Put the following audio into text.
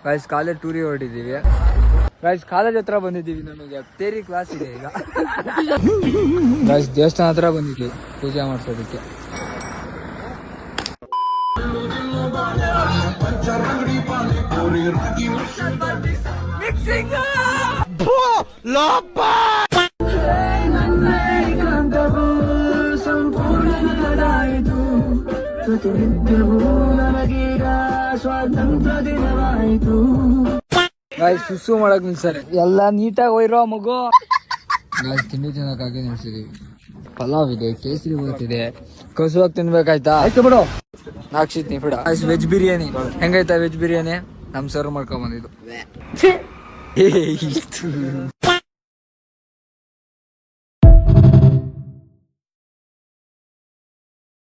Guys college ಟೂರಿಗೆ ಹೊರಟಿದ್ದೀವಿ guys. College ಹತ್ರ ಬಂದಿದ್ದೀವಿ. ನಮಗೆ ತೇರಿ ಕ್ಲಾಸ್ ಇದೆ ಈಗ. ಗೈಸ್ ದೇವಸ್ಥಾನ ಹತ್ರ ಬಂದಿದ್ದೀವಿ ಪೂಜೆ ಮಾಡಿಸೋದಕ್ಕೆ. ಗಾಯ್ಸ್ ಸುಸ್ಸು ಮಾಡಕ್ ನಿಲ್ಸರಿ ಎಲ್ಲ ನೀಟಾಗಿ ಒಯ್ರೋ ಮಗು. ಗಾಯ್ಸ್ ತಿಂಡಿ ತಿನ್ನಕ್ಕಾಗಿ ನಿಲ್ಸಿದೀವಿ. ಪಲಾವ್ ಇದೆ, ಕೇಸರಿ ಬಾತ್ ಇದೆ, ಕಸುವಾಗಿ ತಿನ್ಬೇಕಾಯ್ತಾ? ಆಯ್ತು ಬಿಡು, ನಾಕ್ಷಿತ್ ನೀ ಬಿಡ. ಗಾಯ್ಸ್ ವೆಜ್ ಬಿರಿಯಾನಿ ಹೆಂಗೈತಾ? ವೆಜ್ ಬಿರಿಯಾನಿ ನಮ್ ಸರ್ವ್ ಮಾಡ್ಕೊಂಡ್ ಬಂದಿದ್ದು.